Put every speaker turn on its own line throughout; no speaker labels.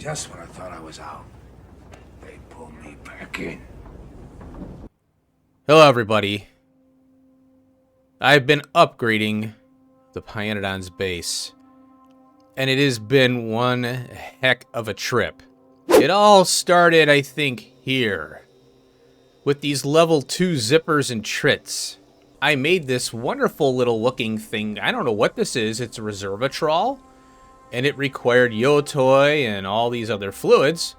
Just when I thought I was out, they pulled me back in.
Hello everybody. I've been upgrading the pYanodons base, and it has been one heck of a trip. It all started, I think, here, with these level 2 zippers and trits. I made this wonderful little looking thing. I don't know what this is. It's a resveratrol, and it required Yotoi and all these other fluids.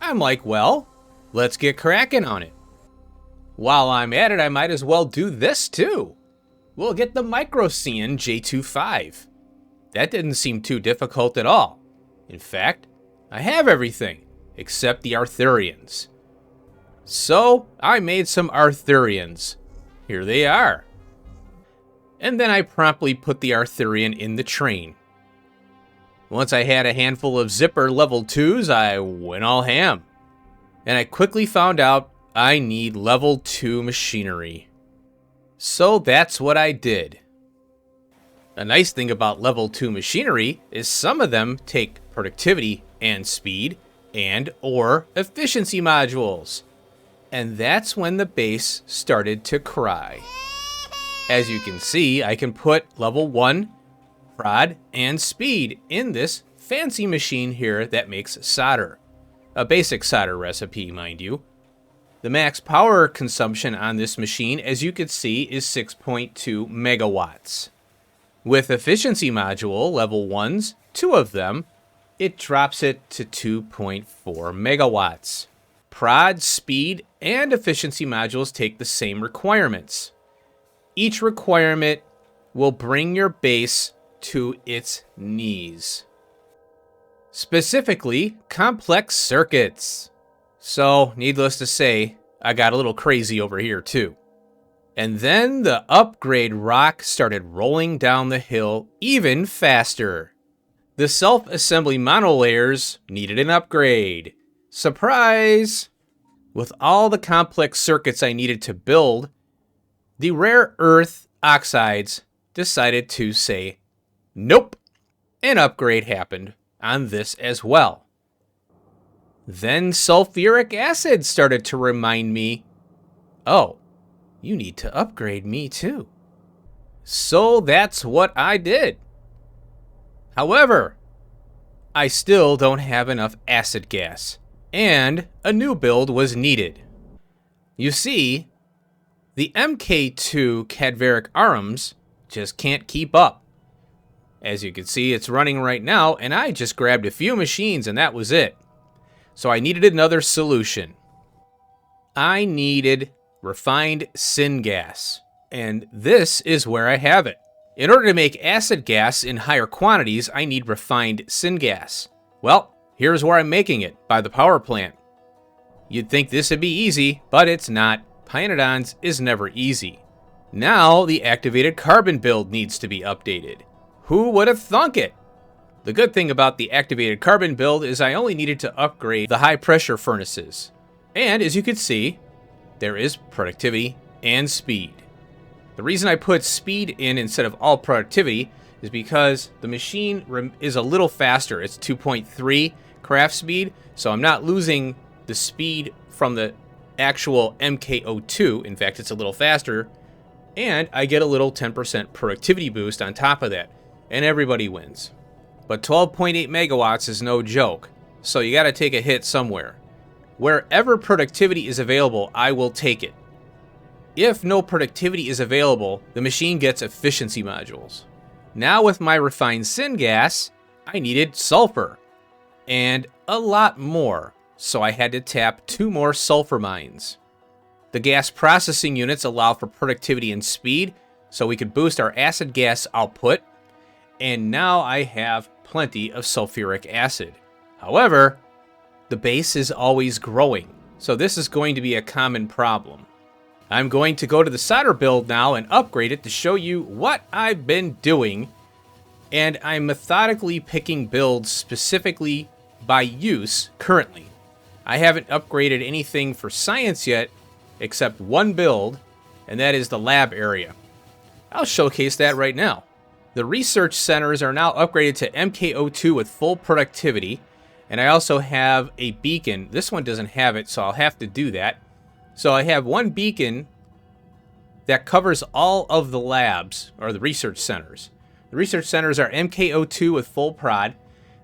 I'm like, well, let's get cracking on it. While I'm at it, I might as well do this too. We'll get the Microcian J25. That didn't seem too difficult at all. In fact, I have everything except the Arthurians. So I made some Arthurians. Here they are. And then I promptly put the Arthurian in the train. Once I had a handful of zipper level 2s, I went all ham. And I quickly found out I need level 2 machinery. So that's what I did. A nice thing about level 2 machinery is some of them take productivity and speed and or efficiency modules. And that's when the base started to cry. As you can see, I can put level 1 prod and speed in this fancy machine here that makes solder. A basic solder recipe, mind you. The max power consumption on this machine, as you can see, is 6.2 megawatts. With efficiency module, level 1s, 2 of them, it drops it to 2.4 megawatts. Prod, speed, and efficiency modules take the same requirements. Each requirement will bring your base to its knees. Specifically, complex circuits. So, needless to say, I got a little crazy over here too. And then the upgrade rock started rolling down the hill even faster. The self-assembly monolayers needed an upgrade. Surprise! With all the complex circuits I needed to build, the rare earth oxides decided to say, nope. An upgrade happened on this as well. Then sulfuric acid started to remind me, oh, you need to upgrade me too. So that's what I did. However, I still don't have enough acid gas, and a new build was needed. You see, the MK2 cadaveric arms just can't keep up. As you can see, it's running right now, and I just grabbed a few machines and that was it. So I needed another solution. I needed refined syngas, and this is where I have it. In order to make acid gas in higher quantities, I need refined syngas. Well, here's where I'm making it, by the power plant. You'd think this would be easy, but it's not. pYanodons is never easy. Now the activated carbon build needs to be updated. Who would have thunk it? The good thing about the activated carbon build is I only needed to upgrade the high pressure furnaces. And as you can see, there is productivity and speed. The reason I put speed in instead of all productivity is because the machine is a little faster. It's 2.3 craft speed, so I'm not losing the speed from the actual MK02. In fact, it's a little faster, and I get a little 10% productivity boost on top of that, and everybody wins. But 12.8 megawatts is no joke, so you gotta take a hit somewhere. Wherever productivity is available, I will take it. If no productivity is available, the machine gets efficiency modules. Now with my refined syngas, I needed sulfur, and a lot more, so I had to tap 2 more sulfur mines. The gas processing units allow for productivity and speed, so we could boost our acid gas output, and now I have plenty of sulfuric acid. However, the base is always growing, so this is going to be a common problem. I'm going to go to the solder build now and upgrade it to show you what I've been doing, and I'm methodically picking builds specifically by use currently. I haven't upgraded anything for science yet except one build, and that is the lab area. I'll showcase that right now. The research centers are now upgraded to MK02 with full productivity, And I also have a beacon. This one doesn't have it, so I'll have to do that. So I have one beacon that covers all of the labs, or the research centers. The research centers are MK02 with full prod.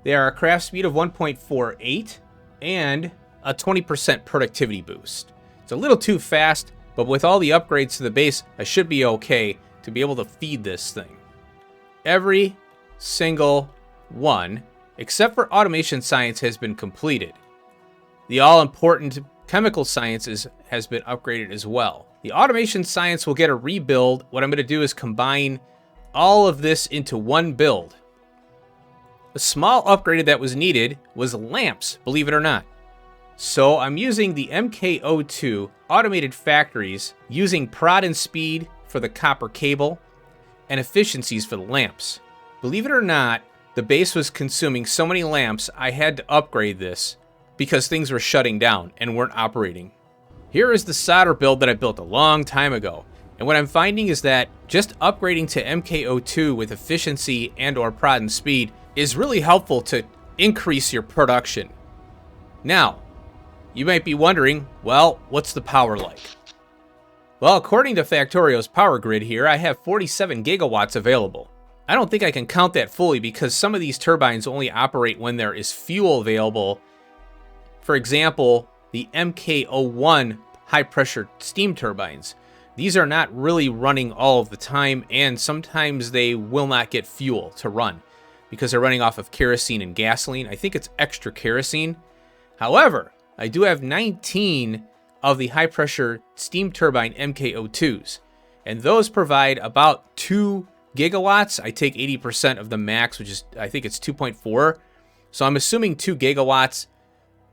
They are a craft speed of 1.48 and a 20% productivity boost. It's a little too fast, but with all the upgrades to the base, I should be okay to be able to feed this thing. Every single one, except for automation science, has been completed. The all-important chemical sciences has been upgraded as well. The automation science will get a rebuild. What I'm going to do is combine all of this into one build. A small upgrade that was needed was lamps, believe it or not. So I'm using the MK02 automated factories, using prod and speed for the copper cable and efficiencies for the lamps. Believe it or not, the base was consuming so many lamps, I had to upgrade this because things were shutting down and weren't operating. Here is the solder build that I built a long time ago. And what I'm finding is that just upgrading to MK02 with efficiency and or prod and speed is really helpful to increase your production. Now, you might be wondering, well, what's the power like? Well, according to Factorio's power grid here, I have 47 gigawatts available. I don't think I can count that fully because some of these turbines only operate when there is fuel available. For example, the MK01 high-pressure steam turbines. These are not really running all of the time, and sometimes they will not get fuel to run because they're running off of kerosene and gasoline. I think it's extra kerosene. However, I do have 19 of the high-pressure steam turbine MK02s, and those provide about 2 gigawatts. I take 80% of the max, which is, I think it's 2.4. So I'm assuming 2 gigawatts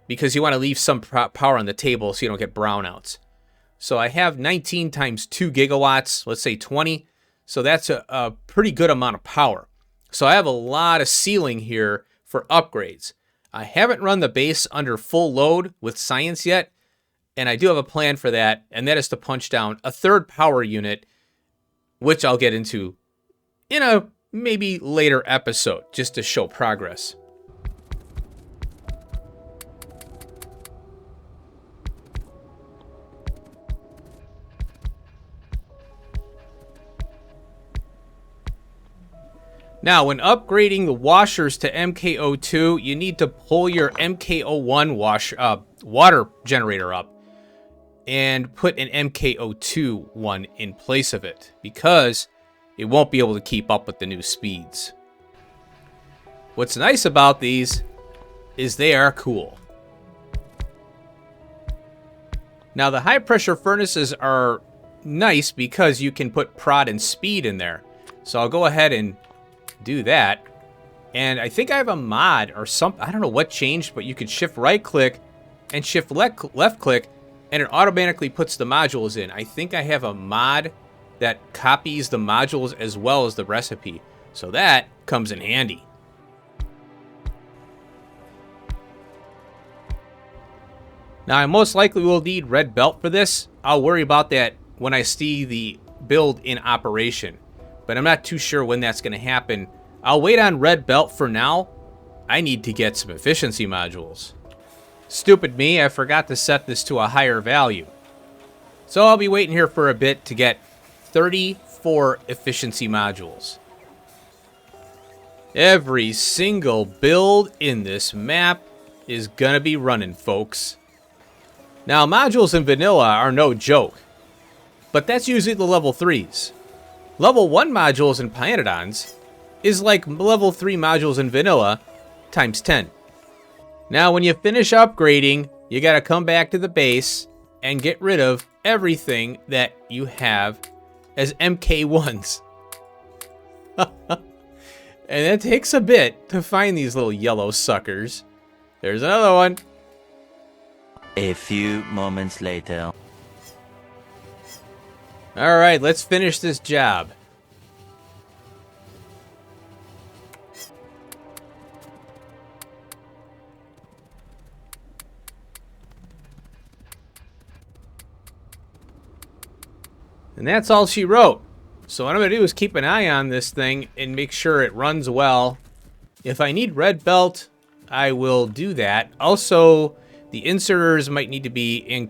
because you want to leave some power on the table so you don't get brownouts. So I have 19 times 2 gigawatts, let's say 20. So that's a pretty good amount of power. So I have a lot of ceiling here for upgrades. I haven't run the base under full load with science yet, and I do have a plan for that, and that is to punch down a third power unit, which I'll get into in a maybe later episode, just to show progress. Now, when upgrading the washers to MK02, you need to pull your MK01 water generator up and put an MK02 one in place of it because it won't be able to keep up with the new speeds. What's nice about these is they are cool. Now, the high pressure furnaces are nice because you can put prod and speed in there. So I'll go ahead and do that. And I think I have a mod or something. I don't know what changed, but you could shift right click and shift left click and it automatically puts the modules in. I think I have a mod that copies the modules as well as the recipe. So that comes in handy. Now, I most likely will need red belt for this. I'll worry about that when I see the build in operation, but I'm not too sure when that's going to happen. I'll wait on red belt for now. I need to get some efficiency modules. Stupid me, I forgot to set this to a higher value. So I'll be waiting here for a bit to get 34 efficiency modules. Every single build in this map is going to be running, folks. Now, modules in vanilla are no joke, but that's usually the level 3s. Level 1 modules in pYanodons is like level 3 modules in vanilla times 10. Now, when you finish upgrading, you gotta come back to the base and get rid of everything that you have as MK1s. And it takes a bit to find these little yellow suckers. There's another one.
A few moments later.
Alright, let's finish this job. And that's all she wrote. So what I'm going to do is keep an eye on this thing and make sure it runs well. If I need red belt, I will do that. Also, the inserters might need to be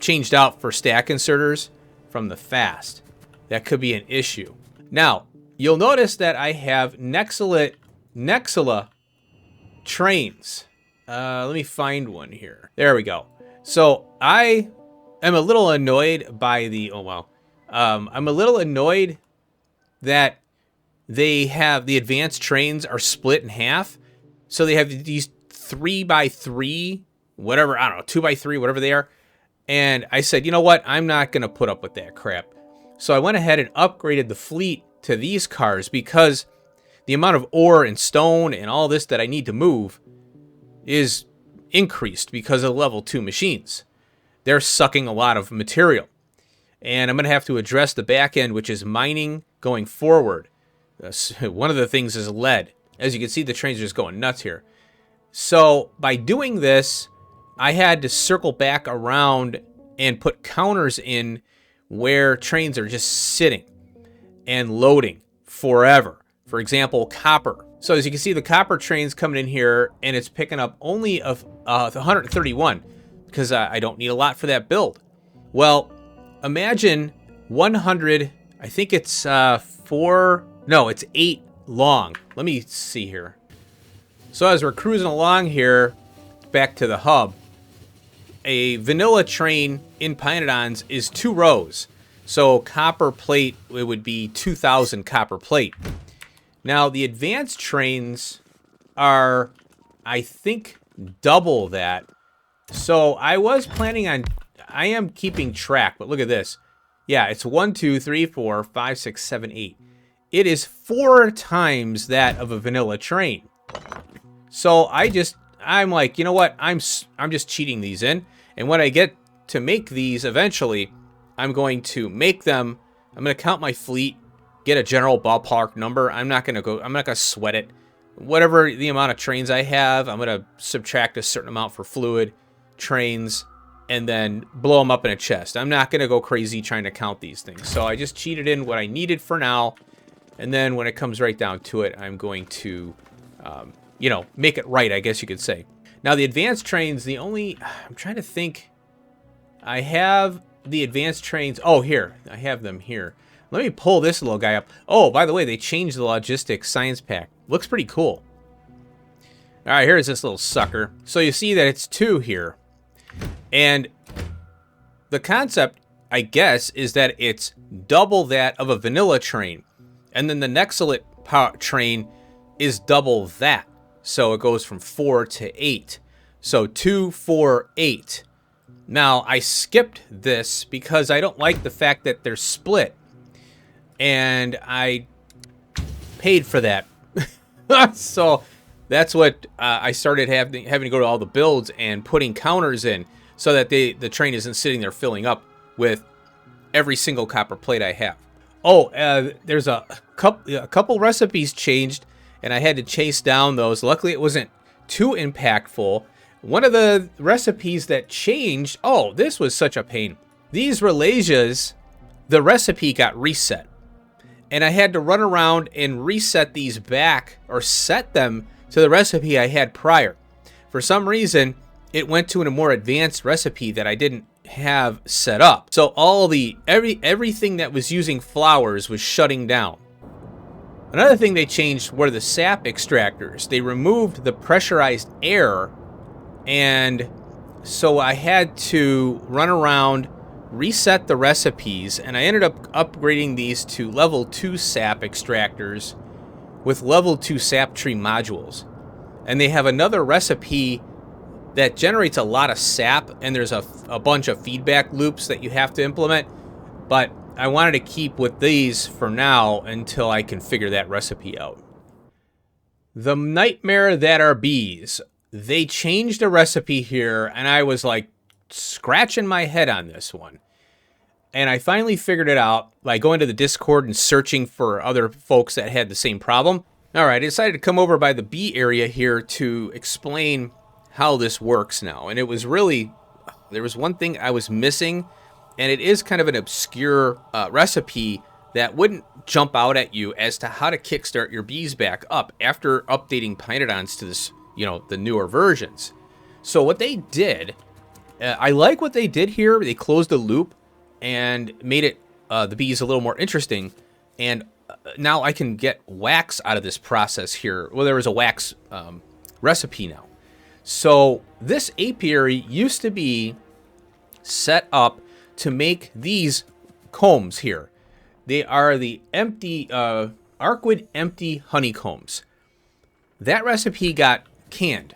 changed out for stack inserters from the fast. That could be an issue. Now, you'll notice that I have Nexila trains. Let me find one here. There we go. So I am a little annoyed by the, I'm a little annoyed that they have the advanced trains are split in half. So they have these 3x3, whatever, I don't know, 2x3, whatever they are. And I said, you know what? I'm not going to put up with that crap. So I went ahead and upgraded the fleet to these cars because the amount of ore and stone and all this that I need to move is increased because of level 2 machines. They're sucking a lot of material. And I'm going to have to address the back end, which is mining going forward. One of the things is lead. As you can see, the trains are just going nuts here. So by doing this, I had to circle back around and put counters in where trains are just sitting and loading forever. For example, copper. So as you can see, the copper train's coming in here, and it's picking up only of 131 because I don't need a lot for that build. Well, imagine 100. I think it's 8 long. Let me see here. So as we're cruising along here, back to the hub, a vanilla train in pYanodons is 2 rows. So copper plate, it would be 2,000 copper plate. Now the advanced trains are, I think, double that. So I was planning on, I am keeping track, but look at this. Yeah, it's 1, 2, 3, 4, 5, 6, 7, 8. It is 4 times that of a vanilla train. So I'm like, you know what? I'm just cheating these in. And when I get to make these eventually, I'm going to make them. I'm going to count my fleet, get a general ballpark number. I'm not going to sweat it. Whatever the amount of trains I have, I'm going to subtract a certain amount for fluid, trains, and then blow them up in a chest. I'm not going to go crazy trying to count these things. So I just cheated in what I needed for now. And then when it comes right down to it, I'm going to, make it right, I guess you could say. Now, the advanced trains, I'm trying to think. I have the advanced trains. Oh, here. I have them here. Let me pull this little guy up. Oh, by the way, they changed the logistics science pack. Looks pretty cool. All right, here's this little sucker. So you see that it's 2 here. And the concept, I guess, is that it's double that of a vanilla train. And then the Nexila train is double that. So it goes from 4 to 8. So 2, 4, 8. Now, I skipped this because I don't like the fact that they're split. And I paid for that. So that's what I started having to go to all the builds and putting counters in so that the train isn't sitting there filling up with every single copper plate I have. Oh, there's a couple recipes changed, and I had to chase down those. Luckily, it wasn't too impactful. One of the recipes that changed, oh, this was such a pain. These Relasias, the recipe got reset. And I had to run around and reset these back, or set them to the recipe I had prior. For some reason, it went to a more advanced recipe that I didn't have set up. So everything that was using flowers was shutting down. Another thing they changed were the sap extractors. They removed the pressurized air, and so I had to run around, reset the recipes, and I ended up upgrading these to level 2 sap extractors with level 2 sap tree modules. And they have another recipe that generates a lot of sap, and there's a bunch of feedback loops that you have to implement, but I wanted to keep with these for now until I can figure that recipe out. The nightmare that are bees. They changed a recipe here, and I was like scratching my head on this one. And I finally figured it out by going to the Discord and searching for other folks that had the same problem. All right, I decided to come over by the bee area here to explain how this works now. And it was really, there was one thing I was missing, and it is kind of an obscure recipe, that wouldn't jump out at you as to how to kickstart your bees back up after updating pYanodons to this, the newer versions. So what they did, I like what they did here. They closed the loop and made it the bees a little more interesting. And now I can get wax out of this process here. Well, there was a wax recipe now. So this apiary used to be set up to make these combs here. They are the empty Arcwood empty honeycombs. That recipe got canned.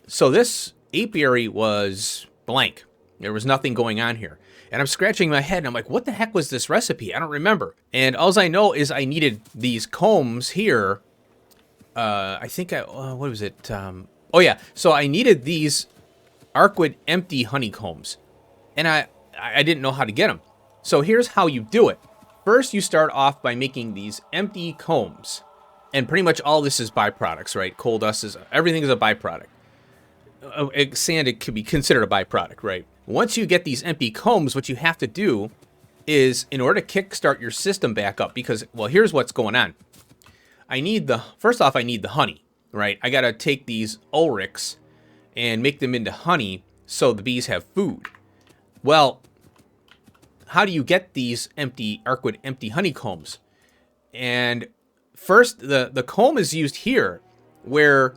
So this apiary was blank. There was nothing going on here. And I'm scratching my head and I'm like, what the heck was this recipe? I don't remember. And all I know is I needed these combs here. I think what was it? Oh yeah. So I needed these Arcwood empty honeycombs. And I didn't know how to get them. So here's how you do it. First, you start off by making these empty combs. And pretty much all this is byproducts, right? Coal dust everything is a byproduct. Sand, it could be considered a byproduct, right? Once you get these empty combs, what you have to do is, in order to kickstart your system back up, because, well, here's what's going on. First off, I need the honey, right? I got to take these ulrichs and make them into honey so the bees have food. Well, how do you get these Arcwood empty honeycombs? And first, the comb is used here, where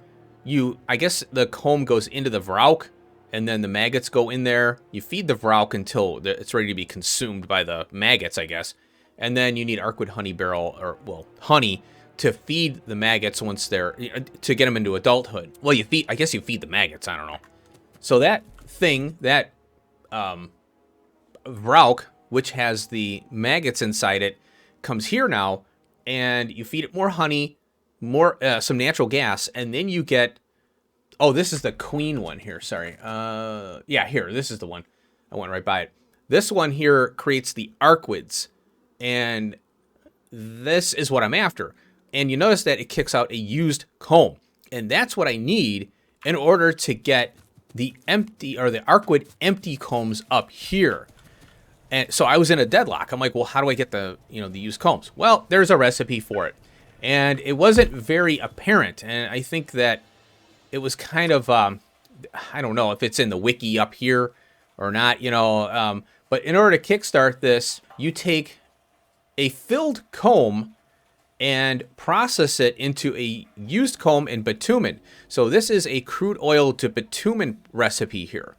I guess the comb goes into the vrauk, and then the maggots go in there. You feed the vrauk until it's ready to be consumed by the maggots, I guess. And then you need Arcwood honey barrel, or, well, honey, to feed the maggots once to get them into adulthood. Well, I guess you feed the maggots, I don't know. So that vrauk, which has the maggots inside it, comes here now, and you feed it more honey, some natural gas, and then you get, oh, this is the queen one here, sorry. Yeah, here, this is the one. I went right by it. This one here creates the Arcwoods, and this is what I'm after. And you notice that it kicks out a used comb, and that's what I need in order to get the Arcwood empty combs up here. And so I was in a deadlock. I'm like, well, how do I get the used combs? Well, there's a recipe for it. And it wasn't very apparent. And I think that it was kind of, I don't know if it's in the wiki up here or not, but in order to kickstart this, you take a filled comb and process it into a used comb in bitumen. So this is a crude oil to bitumen recipe here.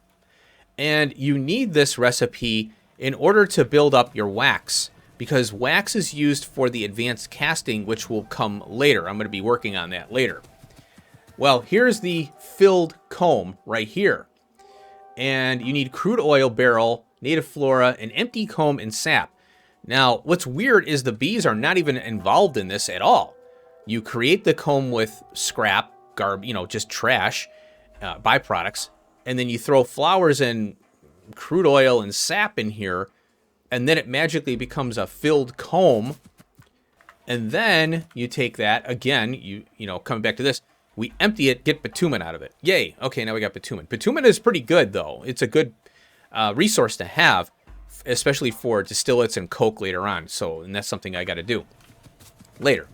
And you need this recipe in order to build up your wax, because wax is used for the advanced casting, which will come later. I'm going to be working on that later. Well, here's the filled comb right here. And you need crude oil barrel, native flora, an empty comb, and sap. Now, what's weird is the bees are not even involved in this at all. You create the comb with scrap, just trash, byproducts, and then you throw flowers and crude oil and sap in here, and then it magically becomes a filled comb. And then you take that again, coming back to this, we empty it, get bitumen out of it. Yay. Okay, now we got bitumen. Bitumen is pretty good, though. It's a good resource to have, especially for distillates and coke later on. And that's something I got to do later.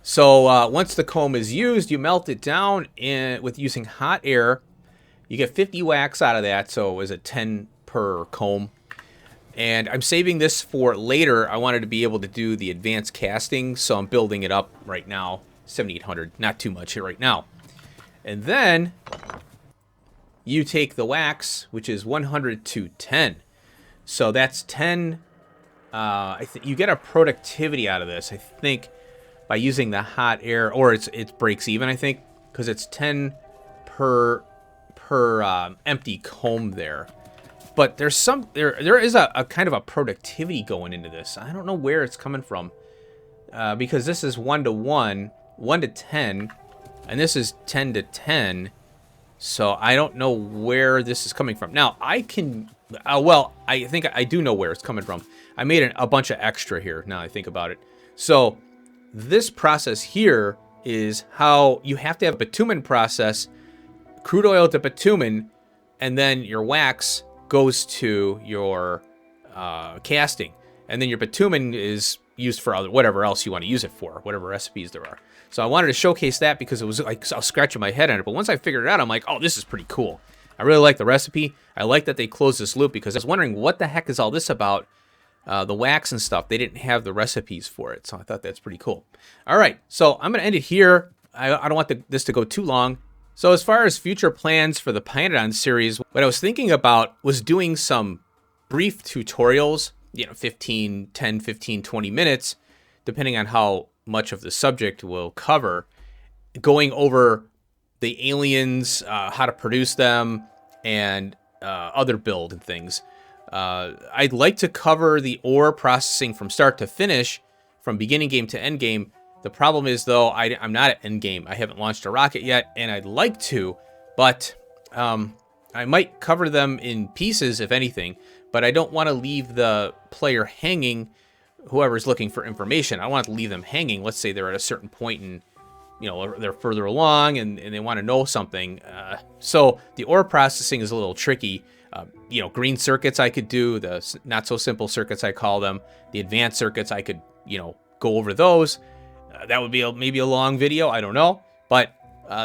So once the comb is used, you melt it down with using hot air. You get 50 wax out of that, so is it 10 per comb? And I'm saving this for later. I wanted to be able to do the advanced casting, so I'm building it up right now. 7,800, not too much here right now. And then you take the wax, which is 100 to 10. So that's 10. You get a productivity out of this, I think, by using the hot air, or it breaks even, I think, because it's 10 per empty comb there. But there is a kind of a productivity going into this. I don't know where it's coming from, because this is 1 to 1, 1 to 10, and this is 10 to 10. So I don't know where this is coming from. Now I can, I think I do know where it's coming from. I made a bunch of extra here. Now I think about it. So this process here is how you have to have a bitumen process. Crude oil to bitumen, and then your wax goes to your casting, and then your bitumen is used for other, whatever else you want to use it for, whatever recipes there are. So I wanted to showcase that because it was like I was scratching my head on it. But once I figured it out, I'm like, oh, this is pretty cool. I really like the recipe. I like that they closed this loop because I was wondering what the heck is all this about. The wax and stuff, they didn't have the recipes for it. So I thought that's pretty cool. All right, so I'm going to end it here. I don't want this to go too long. So as far as future plans for the pYanodons series, what I was thinking about was doing some brief tutorials, 10, 15, 20 minutes, depending on how much of the subject we'll cover, going over the aliens, how to produce them, and other build and things. I'd like to cover the ore processing from start to finish, from beginning game to end game. The problem is, though, I'm not at end game. I haven't launched a rocket yet, and I'd like to, but I might cover them in pieces, if anything, but I don't want to leave the player hanging, whoever's looking for information. I want to leave them hanging. Let's say they're at a certain point and, they're further along and they want to know something. So the ore processing is a little tricky. Green circuits I could do, the not so simple circuits I call them, the advanced circuits I could, go over those. That would be maybe a long video, I don't know, but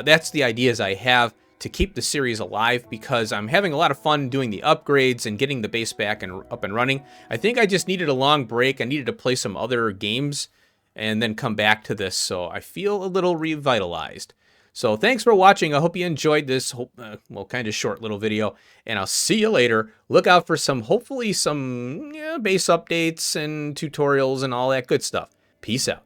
that's the ideas I have to keep the series alive because I'm having a lot of fun doing the upgrades and getting the base back and up and running. I think I just needed a long break. I needed to play some other games and then come back to this, so I feel a little revitalized. So thanks for watching. I hope you enjoyed this, kind of short little video, and I'll see you later. Look out for hopefully some base updates and tutorials and all that good stuff. Peace out.